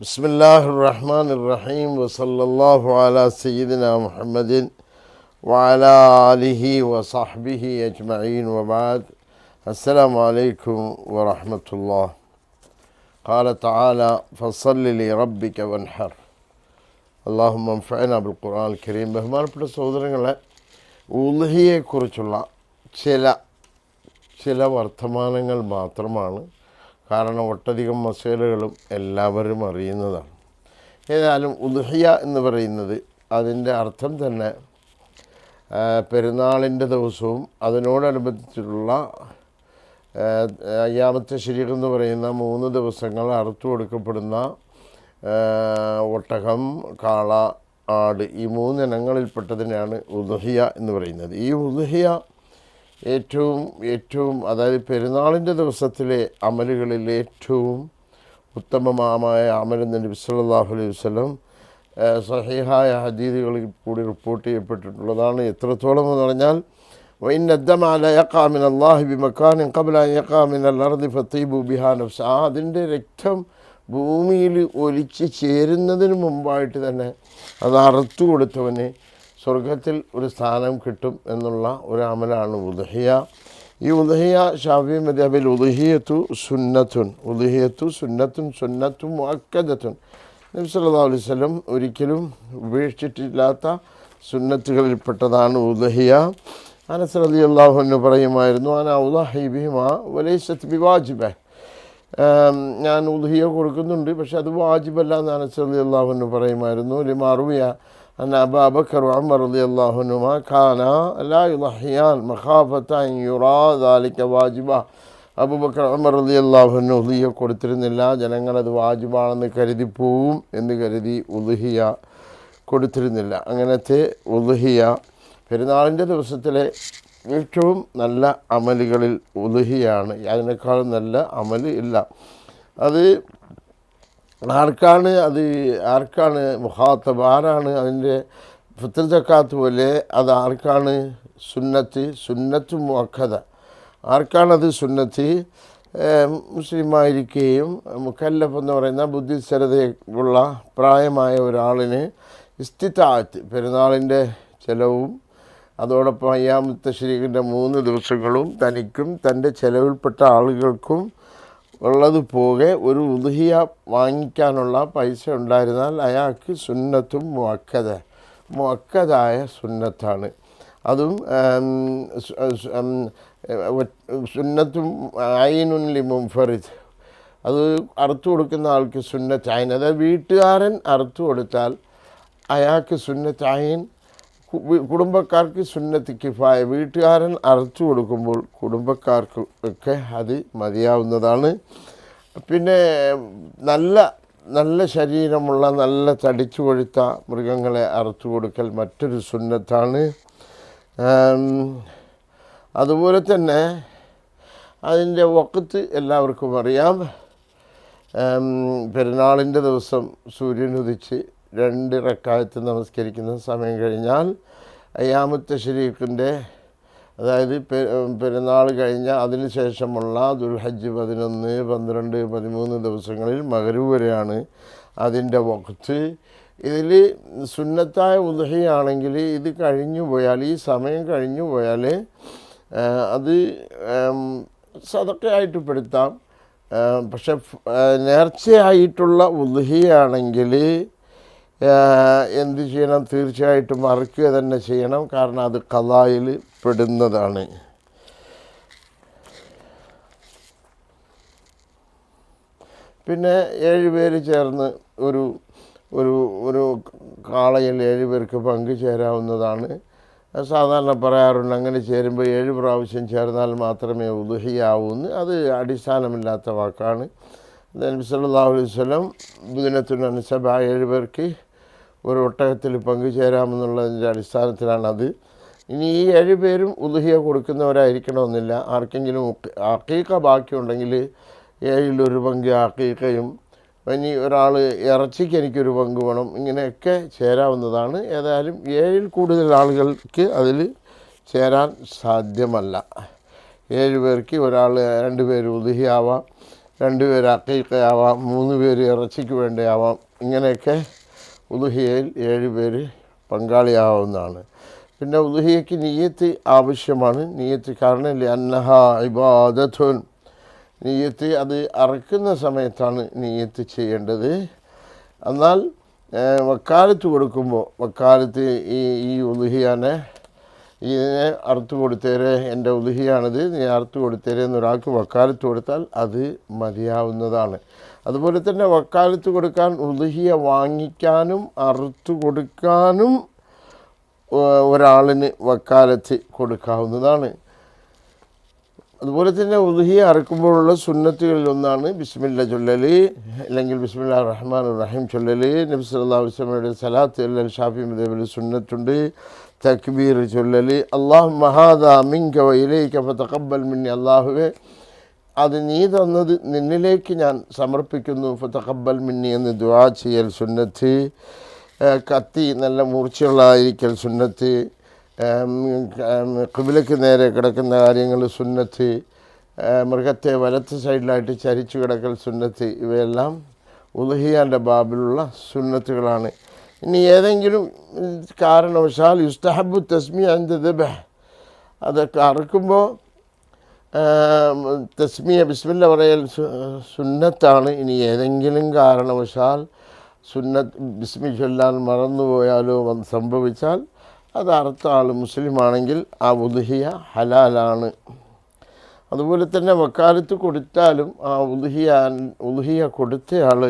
ബിസ്മില്ലാഹിർറഹ്മാനിർറഹീം വസല്ലല്ലാഹു അലാ സയ്യിദിനാ മുഹമ്മദിൻ വഅലാ ആലിഹി വസഹ്ബിഹി അജ്മഈൻ വബഅദ്. അസ്സലാമു അലൈക്കും വറഹ്മത്തുള്ളാഹി. ഖാല തആല ഫസല്ലി ലിറബ്ബിക വൻഹർ. അല്ലാഹുമ്മ അൻഫഅനാ ബിൽ ഖുർആനിൽ കരീം. ബഹുമാനപ്പെട്ട സഹോദരങ്ങളെ, ഉദ്ഹിയയെക്കുറിച്ചുള്ള ചില വർത്തമാനങ്ങൾ മാത്രമാണ്. കാരണം ഒട്ടധികം മസേലകളും എല്ലാവരും അറിയുന്നതാണ്. ഏതായാലും ഉദ്ഹിയ എന്ന് പറയുന്നത് അതിൻ്റെ അർത്ഥം തന്നെ പെരുന്നാളിൻ്റെ ദിവസവും അതിനോടനുബന്ധിച്ചിട്ടുള്ള അയ്യാമത്തെ ശരീരം എന്ന് പറയുന്ന 3 ദിവസങ്ങൾ അറുത്തു കൊടുക്കപ്പെടുന്ന ഒട്ടകം, കാള, ആട്, ഈ 3 ഇനങ്ങളിൽപ്പെട്ടതിനാണ് ഉദ്ഹിയ എന്ന് പറയുന്നത്. ഈ ഉദ്ഹിയ ഏറ്റവും അതായത് പെരുന്നാളിൻ്റെ ദിവസത്തിലെ അമലുകളിൽ ഏറ്റവും ഉത്തമമായ അമലെന്ന് നബി സല്ലല്ലാഹു അലൈഹി വസല്ലം സഹീഹായ ഹദീസുകളിൽ കൂടി റിപ്പോർട്ട് ചെയ്യപ്പെട്ടിട്ടുള്ളതാണ്. എത്രത്തോളം എന്ന് പറഞ്ഞാൽ വഇന്ന അദ്ദമ ല യഖഅ മിനല്ലാഹി ബിമക്കാനിൻ ഖബ്ല അൻ യഖഅ മിനൽ അർദി ഫതീബു ബിഹാ നഫ്സ. അതിൻ്റെ രക്തം ഭൂമിയിൽ ഒലിച്ച് ചേരുന്നതിന് മുമ്പായിട്ട് തന്നെ അത് അറുത്തു കൊടുത്തവന് സ്വർഗത്തിൽ ഒരു സ്ഥാനം കിട്ടും എന്നുള്ള ഒരു അമലാണ് ഉദ്ഹിയ. ഈ ഉദ്ഹിയ ശാഫിഈ മദ്ഹബിൽ ഉദ്ഹിയത്തു സുന്നത്തുൻ മുഅക്കദത്തുൻ. നബി സല്ലല്ലാഹു അലൈഹി വസല്ലം ഒരിക്കലും ഉപേക്ഷിച്ചിട്ടില്ലാത്ത സുന്നത്തുകളിൽപ്പെട്ടതാണ് ഉദ്ഹിയ. അനസ് റളിയല്ലാഹു അൻഹു പറയുമായിരുന്നു, അന ഉദ്ഹി ബിഹിമാ വലൈസത് ബിവാജിബ. ഞാൻ ഉദ്ഹിയ കൊടുക്കുന്നുണ്ട്, പക്ഷെ അത് വാജിബല്ല എന്ന് അനസ് റളിയല്ലാഹു അൻഹു പറയുമായിരുന്നു. ലിമാ റുവിയ അന്ന അബൂ ബക്കർ ഉമർ റളിയല്ലാഹു അൻഹുമാ കാന ലാ യുദ്ഹിയാൻ മഖാഫത അൻ യുറാ ദാലിക വാജിബ. അബൂബക്കർ ഉമർ റളിയല്ലാഹു അൻഹു ഉദ്ഹിയ കൊടുത്തിരുന്നില്ല, ജനങ്ങളത് വാജിബാണെന്ന് കരുതി പോവും എന്ന് കരുതി ഉദ്ഹിയ കൊടുത്തിരുന്നില്ല. അങ്ങനത്തെ ഉദ്ഹിയ പെരുന്നാളിൻ്റെ ദിവസത്തിലെ ഏറ്റവും നല്ല അമലുകളിൽ ഉദ്ഹിയാണ്. അതിനേക്കാളും നല്ല അമൽ ഇല്ല. അത് ആർക്കാണ് മുഖാത്തബ്, ആരാണ് അതിൻ്റെ ഫിത്ർ സക്കാത്ത് പോലെ അത് ആർക്കാണ് സുന്നത്ത് മുഅക്കദ, ആർക്കാണത് സുന്നത്ത്? മുസ്ലിമായിരിക്കുകയും മുക്കല്ലഫ് എന്ന് പറയുന്ന ബുദ്ധിസ്ഥിരതയുള്ള പ്രായമായ ഒരാളിന് ഇസ്തിതാഅത്ത്, പെരുന്നാളിൻ്റെ ചെലവും അതോടൊപ്പം അയ്യാമത്തെ തശ്രീഖിൻ്റെ 3 ദിവസങ്ങളും തനിക്കും തൻ്റെ ചെലവിൽപ്പെട്ട ആളുകൾക്കും ഉള്ളതുപോലെ ഒരു ഉദ്ഹിയ വാങ്ങിക്കാനുള്ള പൈസ ഉണ്ടായിരുന്നാൽ അയാൾക്ക് സുന്നത്തും മുഅക്കദായ സുന്നത്താണ്. അതും സുന്നത്തും ഐനുൻ ലി മുൻഫറിദ്. അത് അറുത്തു കൊടുക്കുന്ന ആൾക്ക് സുന്നത്ത് ഐൻ. അതായത് വീട്ടുകാരൻ അറുത്തു കൊടുത്താൽ അയാൾക്ക് സുന്നത്ത് ഐൻ, കുടുംബക്കാർക്ക് സുന്നത്ത് കിഫായ. വീട്ടുകാരൻ അറുത്തു കൊടുക്കുമ്പോൾ കുടുംബക്കാർക്ക് ഒക്കെ അത് മതിയാവുന്നതാണ്. പിന്നെ നല്ല ശരീരമുള്ള നല്ല തടിച്ചു കൊഴുത്ത മൃഗങ്ങളെ അറുത്തു കൊടുക്കൽ മറ്റൊരു സുന്നത്താണ്. അതുപോലെ തന്നെ അതിൻ്റെ വഖ്ത് എല്ലാവർക്കും അറിയാം. പെരുന്നാളിൻ്റെ ദിവസം സൂര്യൻ ഉദിച്ച് 2 റക്അത്ത് നമസ്കരിക്കുന്ന സമയം കഴിഞ്ഞാൽ അയ്യാമത്തെ തശ്രീഖിൻ്റെ, അതായത് പെരുന്നാൾ കഴിഞ്ഞ അതിന് ശേഷമുള്ള ദുൽഹജ്ജ് 11, 12, 13 ദിവസങ്ങളിൽ മഗ്‌രിബ് വരെയാണ് അതിൻ്റെ വഖ്ത്. ഇതിൽ സുന്നത്തായ ഉദ്ഹിയാണെങ്കിൽ ഇത് കഴിഞ്ഞു പോയാൽ, ഈ സമയം കഴിഞ്ഞു പോയാൽ അത് സദഖയായിട്ട് പെടുത്താം. പക്ഷെ നേർച്ചയായിട്ടുള്ള ഉദ്ഹിയാണെങ്കിൽ എന്ത് ചെയ്യണം? തീർച്ചയായിട്ടും അറുക്കുക തന്നെ ചെയ്യണം. കാരണം അത് ഖളായിൽ പെടുന്നതാണ്. പിന്നെ 7 പേര് ചേർന്ന് ഒരു കാളയിൽ 7 പേർക്ക് പങ്കുചേരാവുന്നതാണ്. സാധാരണ പറയാറുണ്ട്, അങ്ങനെ ചേരുമ്പോൾ 7 പ്രാവശ്യം ചേർന്നാൽ മാത്രമേ ഉദ്ഹിയാവൂന്ന്. അത് അടിസ്ഥാനമില്ലാത്ത വാക്കാണ്. നബി സല്ലല്ലാഹു അലൈഹി വസല്ലം ബുദ്നത്തുൻ അൻസബ, 7 പേർക്ക് ഒരു ഒട്ടകത്തിൽ പങ്കുചേരാമെന്നുള്ളതിൻ്റെ അടിസ്ഥാനത്തിലാണ് അത്. ഇനി ഈ 7 പേരും ഉദ്ഹിയ കൊടുക്കുന്നവരായിരിക്കണമെന്നില്ല. ആർക്കെങ്കിലും അഖീഖ ബാക്കിയുണ്ടെങ്കിൽ 7ൽ 1 പങ്ക് അഖീഖയും, ഇനി ഒരാൾ ഇറച്ചിക്ക് എനിക്കൊരു പങ്ക് വേണം, ഇങ്ങനെയൊക്കെ ചേരാവുന്നതാണ്. ഏതായാലും 7ൽ കൂടുതൽ ആളുകൾക്ക് അതിൽ ചേരാൻ സാധ്യമല്ല. 7 പേർക്ക് 2 പേര് ഉദ്ഹിയാവാം. 2 പേര് അക്കീഖയാവാം, 3 പേര് ഇറച്ചിക്ക് വേണ്ടിയാവാം. ഇങ്ങനെയൊക്കെ ഉളുഹിയയിൽ 7 പേര് പങ്കാളിയാവുന്നതാണ്. പിന്നെ ഉളുഹിയയ്ക്ക് നിയ്യത്ത് ആവശ്യമാണ്. നിയ്യത്ത് കാരണം അന്നഹ ഇബാദത്തുൻ, നിയ്യത്ത് അത് അറക്കുന്ന സമയത്താണ് നിയ്യത്ത് ചെയ്യേണ്ടത്. എന്നാൽ വക്കാലത്ത് കൊടുക്കുമ്പോൾ വക്കാലത്ത് ഈ ഉളുഹിയാനെ ഇതിനെ അറുത്ത് കൊടുത്തേരെ, എൻ്റെ ഉളുഹിയാണിത്, നീ അറുത്ത് കൊടുത്തേരെ എന്നൊരാൾക്ക് വക്കാലത്ത് കൊടുത്താൽ അത് മതിയാവുന്നതാണ്. അതുപോലെ തന്നെ വക്കാലത്ത് കൊടുക്കാൻ ഉളുഹിയ വാങ്ങിക്കാനും അറുത്ത് കൊടുക്കാനും ഒരാളിന് വക്കാലത്ത് കൊടുക്കാവുന്നതാണ്. അതുപോലെ തന്നെ ഉളുഹിയ അറുക്കുമ്പോഴുള്ള സുന്നത്തുകളിൽ ഒന്നാണ് ബിസ്മില്ല ചൊല്ലൽ, അല്ലെങ്കിൽ ബിസ്മില്ലാഹിർ റഹ്മാനിർ റഹീം ചൊല്ലൽ. നബി സല്ലല്ലാഹു അലൈഹി വസല്ലമയുടെ സലാത്ത് ചൊല്ലൽ ഷാഫി മദ്ഹബിൽ സുന്നത്തുണ്ട്. തക്ബീർ ചൊല്ലൽ, അല്ലാഹുമ്മ ഹാദാ മിൻക വ ഇലൈക ഫതഖബ്ബൽ മിന്നി, അല്ലാഹുവേ അത് നീ തന്നത് നിന്നിലേക്ക് ഞാൻ സമർപ്പിക്കുന്നു, ഫതഖബ്ബൽ മിന്നി എന്ന് ദുആ ചെയ്യൽ സുന്നത്ത്. കത്തി നല്ല മൂർച്ചയുള്ളതായിരിക്കൽ സുന്നത്ത്. ഖിബ്ലയ്ക്ക് നേരെ കിടക്കുന്ന കാര്യങ്ങൾ സുന്നത്ത്. മൃഗത്തെ വലത്ത് സൈഡിലായിട്ട് ചരിച്ചു കിടക്കൽ സുന്നത്ത്. ഇവയെല്ലാം ഉളുഹിയാൻ്റെ ബാബിലുള്ള സുന്നത്തുകളാണ്. ഇനി ഏതെങ്കിലും കാരണവശാൽ യുസ്തഹബു തസ്മിയ അൻദ ദബ്ഹ്, അതൊക്കെ അറുക്കുമ്പോൾ തസ്മിയ ബിസ്മില്ല പറയൽ സുന്നത്താണ്. ഇനി ഏതെങ്കിലും കാരണവശാൽ ബിസ്മി ചൊല്ലാൻ മറന്നുപോയാലോ സംഭവിച്ചാൽ അത് അറുത്ത ആൾ മുസ്ലിമാണെങ്കിൽ ആ ഉളുഹിയ ഹലാലാണ്. അതുപോലെ തന്നെ വക്കാലത്ത് കൊടുത്താലും ആ ഉളുഹിയ കൊടുത്തയാൾ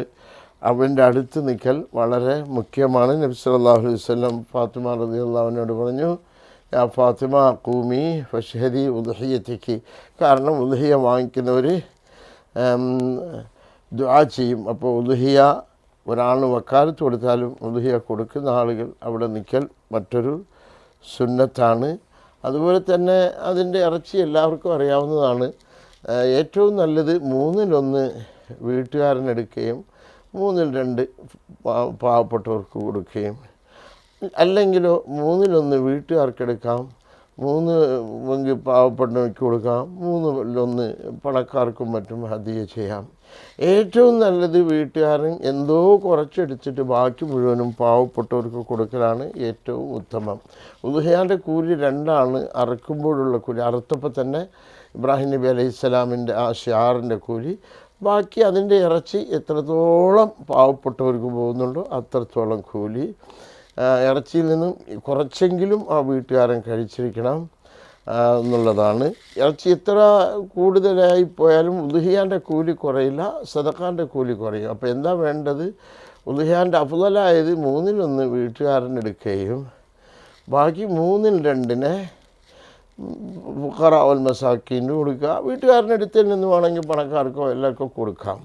അവൻ്റെ അടുത്ത് നിൽക്കൽ വളരെ മുഖ്യമാണ്. നബി സല്ലല്ലാഹു അലൈഹി വസല്ലം ഫാത്തിമ റളിയല്ലാഹു അൻഹയോട് പറഞ്ഞു, യാ ഫാത്തിമ ഖൂമി ഫശ്ഹദി ഉളുഹിയതിക്ക്. കാരണം ഉളുഹിയ വാങ്ങിക്കുന്നവർ ദുആ ചെയ്യും. അപ്പോൾ ഉളുഹിയ ഒരാളിന് വക്കാലത്ത് കൊടുത്താലും ഉളുഹിയ കൊടുക്കുന്ന ആളുകൾ അവിടെ നിൽക്കൽ മറ്റൊരു സുന്നത്താണ്. അതുപോലെ തന്നെ അതിൻ്റെ ഇറച്ചി എല്ലാവർക്കും അറിയാവുന്നതാണ്. ഏറ്റവും നല്ലത് 1/3 വീട്ടുകാരനെടുക്കുകയും 2/3 പാവപ്പെട്ടവർക്ക് കൊടുക്കുകയും, അല്ലെങ്കിലോ 1/3 വീട്ടുകാർക്കെടുക്കാം, 3 പങ്ക് പാവപ്പെട്ടവർക്ക് കൊടുക്കാം, 1/3 പണക്കാർക്കും മറ്റും ഹദിയ ചെയ്യാം. ഏറ്റവും നല്ലത് വീട്ടുകാരൻ എന്തോ കുറച്ചെടുത്തിട്ട് ബാക്കി മുഴുവനും പാവപ്പെട്ടവർക്ക് കൊടുക്കലാണ് ഏറ്റവും ഉത്തമം. ഉളുഹിയാൻ്റെ കൂലി 2 അറുക്കുമ്പോഴുള്ള കൂലി. അറുത്തപ്പോൾ തന്നെ ഇബ്രാഹിം നബി അലൈഹിസ്സലാമിൻ്റെ ആ ഷിയാറിൻ്റെ കൂലി, ബാക്കി അതിൻ്റെ ഇറച്ചി എത്രത്തോളം പാവപ്പെട്ടവർക്ക് പോകുന്നുണ്ടോ അത്രത്തോളം കൂലി. ഇറച്ചിയിൽ നിന്നും കുറച്ചെങ്കിലും ആ വീട്ടുകാരൻ കഴിച്ചിരിക്കണം എന്നുള്ളതാണ്. ഇറച്ചി എത്ര കൂടുതലായി പോയാലും ഉളുഹിയാൻ്റെ കൂലി കുറയില്ല, സദഖാൻ്റെ കൂലി കുറയും. അപ്പോൾ എന്താ വേണ്ടത്? ഉളുഹിയാൻ്റെ അഫ്ളലായത് 1/3 വീട്ടുകാരനെടുക്കുകയും ബാക്കി 2/3 ഫുഖറ വൽ മസാക്കീന് കൊടുക്കുക. വീട്ടുകാരനെടുത്തതിൽ നിന്ന് വേണമെങ്കിൽ പണക്കാർക്കോ എല്ലാവർക്കോ കൊടുക്കാം.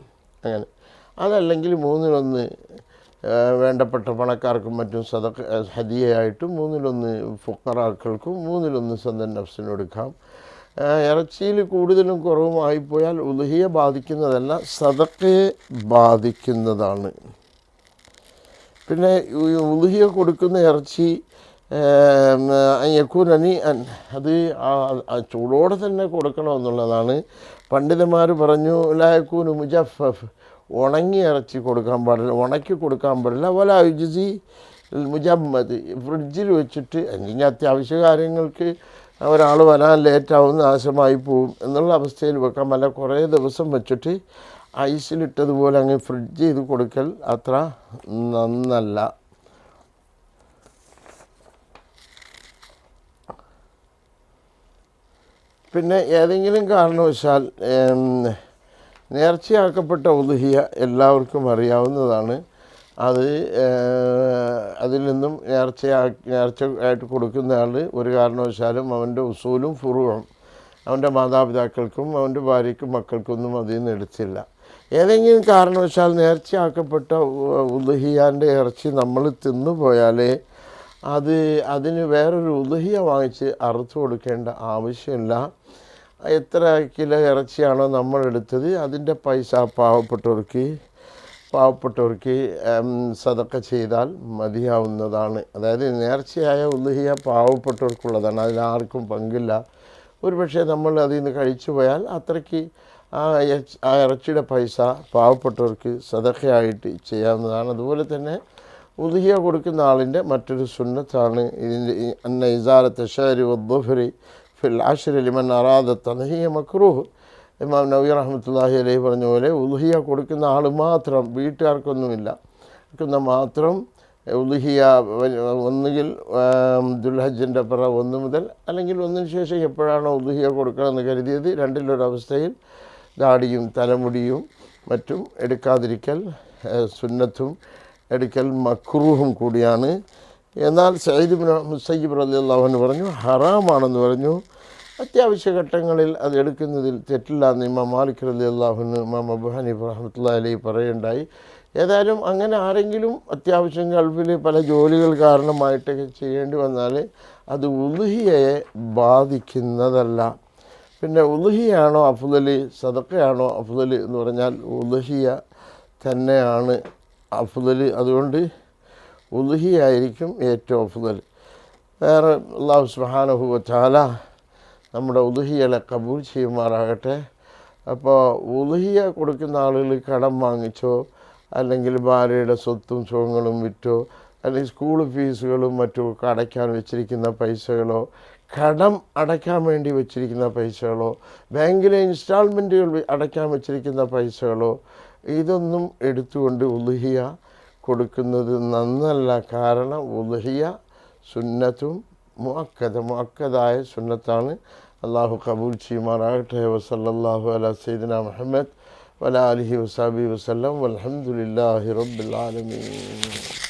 അങ്ങനെ അതല്ലെങ്കിൽ 1/3 വേണ്ടപ്പെട്ട പണക്കാർക്കും മറ്റും സദഖ ഹദിയയായിട്ടും 1/3 ഫുഖറാക്കൾക്കും 1/3 സ്വന്തം നഫ്സിന് കൊടുക്കാം. ഇറച്ചിയിൽ കൂടുതലും കുറവുമായിപ്പോയാൽ ഉളുഹിയ ബാധിക്കുന്നതല്ല, സദഖയെ ബാധിക്കുന്നതാണ്. പിന്നെ ഉളുഹിയ കൊടുക്കുന്ന ഇറച്ചി യക്കൂനനി അത് ചൂടോടെ തന്നെ കൊടുക്കണമെന്നുള്ളതാണ്. പണ്ഡിതന്മാർ പറഞ്ഞു ലായക്കൂന് മുജഫഫ്, ഉണങ്ങി ഇറച്ചി കൊടുക്കാൻ പാടില്ല, ഉണക്കി കൊടുക്കാൻ പാടില്ല. വല യുജ്സി മുജമ്മദ്, ഫ്രിഡ്ജിൽ വെച്ചിട്ട് അല്ലെങ്കിൽ അത്യാവശ്യ കാര്യങ്ങൾക്ക് ഒരാൾ വരാൻ ലേറ്റാവും, നാശമായി പോവും എന്നുള്ള അവസ്ഥയിൽ വെക്കാൻ പറ്റില്ല. കുറേ ദിവസം വെച്ചിട്ട് ഐസിലിട്ടതുപോലെ അങ്ങ് ഫ്രിഡ്ജ് ചെയ്ത് കൊടുക്കൽ അത്ര നന്നല്ല. പിന്നെ ഏതെങ്കിലും കാരണവശാൽ നേർച്ചയാക്കപ്പെട്ട ഉളുഹിയ എല്ലാവർക്കും അറിയാവുന്നതാണ്. അതിൽ നിന്നും നേർച്ചയായിട്ട് കൊടുക്കുന്ന ആൾ ഒരു കാരണവശാലും അവൻ്റെ ഉസൂലും ഫുറുവും അവൻ്റെ മാതാപിതാക്കൾക്കും അവൻ്റെ ഭാര്യയ്ക്കും മക്കൾക്കൊന്നും അതിൽ നിന്ന് എടുത്തില്ല. ഏതെങ്കിലും കാരണവശാൽ നേർച്ചയാക്കപ്പെട്ട ഉളുഹിയാൻ്റെ ഇറച്ചി നമ്മൾ തിന്നുപോയാലേ അതിന് വേറൊരു ഉളുഹിയ വാങ്ങിച്ച് അറുത്ത് കൊടുക്കേണ്ട ആവശ്യമില്ല. എത്ര കിലോ ഇറച്ചിയാണോ നമ്മളെടുത്തത് അതിൻ്റെ പൈസ പാവപ്പെട്ടവർക്ക് സദഖ ചെയ്താൽ മതിയാവുന്നതാണ്. അതായത് നേർച്ചയായ ഉളുഹിയ പാവപ്പെട്ടവർക്കുള്ളതാണ്, അതിലാർക്കും പങ്കില്ല. ഒരു പക്ഷേ നമ്മൾ അതിൽ നിന്ന് കഴിച്ചു പോയാൽ അത്രയ്ക്ക് ആ ഇറച്ചിയുടെ പൈസ പാവപ്പെട്ടവർക്ക് സദഖയായിട്ട് ചെയ്യാവുന്നതാണ്. അതുപോലെ തന്നെ ഉദ്ഹിയ കൊടുക്കുന്ന ആളിൻ്റെ മറ്റൊരു സുന്നത്താണ് ഇതിൻ്റെ അന്ന ഇസാലത്തെ ഷഅരി വദ്ദുഫ്രി ഫിൽ അശ്രി ലിമൻ അറാദ തൻഹിയ മക്റൂഹ്. ഇമാം നവവി റഹ്മത്തുള്ളാഹി അലൈഹി പറഞ്ഞ പോലെ ഉദ്ഹിയ കൊടുക്കുന്ന ആൾ മാത്രം, വീട്ടുകാർക്കൊന്നുമില്ല, കൊടുക്കുന്ന മാത്രം ഉദ്ഹിയ ഒന്നുകിൽ ദുൽഹജ്ജിൻ്റെ പിറ 1 മുതൽ അല്ലെങ്കിൽ 1-ന് ശേഷം എപ്പോഴാണോ ഉദ്ഹിയ കൊടുക്കണമെന്ന് കരുതിയത് രണ്ടിലൊരവസ്ഥയിൽ ദാടിയും തലമുടിയും മറ്റും എടുക്കാതിരിക്കൽ സുന്നത്തും എടുക്കൽ മക്രൂഹും കൂടിയാണ്. എന്നാൽ സഈദ് ഇബ്നു മുസയ്യിബ് റളിയല്ലാഹു അൻഹു പറഞ്ഞു ഹറാമാണെന്ന് പറഞ്ഞു. അത്യാവശ്യ ഘട്ടങ്ങളിൽ അത് എടുക്കുന്നതിൽ തെറ്റില്ല എന്ന് ഇമാം മാലിക് റളിയല്ലാഹു അൻഹു, ഇമാം അബൂ ഹനീഫ റഹ്മത്തുള്ളാഹി അലൈഹി പറയുണ്ടായി. ഏതായാലും അങ്ങനെ ആരെങ്കിലും അത്യാവശ്യം ഗൾഫിൽ പല ജോലികൾ കാരണമായിട്ടൊക്കെ ചെയ്യേണ്ടി വന്നാൽ അത് ഉളുഹിയയെ ബാധിക്കുന്നതല്ല. പിന്നെ ഉളുഹിയാണോ അഫ്ളൽ സദഖയാണോ അഫ്ളൽ എന്ന് പറഞ്ഞാൽ ഉളുഹിയ തന്നെയാണ് അഫ്ളൽ. അതുകൊണ്ട് ഉളുഹിയായിരിക്കും ഏറ്റവും അഫ്ളൽ. വേറെ അല്ലാഹു സുബ്ഹാനഹു വ തആല നമ്മുടെ ഉളുഹിയകളെ കബൂൽ ചെയ്യുമാറാകട്ടെ. അപ്പോൾ ഉളുഹിയ കൊടുക്കുന്ന ആളുകൾ കടം വാങ്ങിച്ചോ അല്ലെങ്കിൽ ഭാര്യയുടെ സ്വത്തും സുഖങ്ങളും വിറ്റോ അല്ലെങ്കിൽ സ്കൂൾ ഫീസുകളും മറ്റുമൊക്കെ അടയ്ക്കാൻ വെച്ചിരിക്കുന്ന പൈസകളോ കടം അടയ്ക്കാൻ വേണ്ടി വെച്ചിരിക്കുന്ന പൈസകളോ ബാങ്കിലെ ഇൻസ്റ്റാൾമെൻറ്റുകൾ അടയ്ക്കാൻ വെച്ചിരിക്കുന്ന പൈസകളോ ഇതൊന്നും എടുത്തുകൊണ്ട് ഉളുഹിയ കൊടുക്കുന്നത് നന്നല്ല. കാരണം ഉളുഹിയ സുന്നത്തും മുഅക്കദായ സുന്നത്താണ്. അള്ളാഹു കബൂൽ ചെയ്യുമാറാകട്ടെ. വസല്ലല്ലാഹു അലാ സയ്യിദിനാ മുഹമ്മദ് വഅലാ ആലിഹി വസഹ്ബിഹി വസല്ലം വൽഹംദുലില്ലാഹി റബ്ബിൽ ആലമീൻ.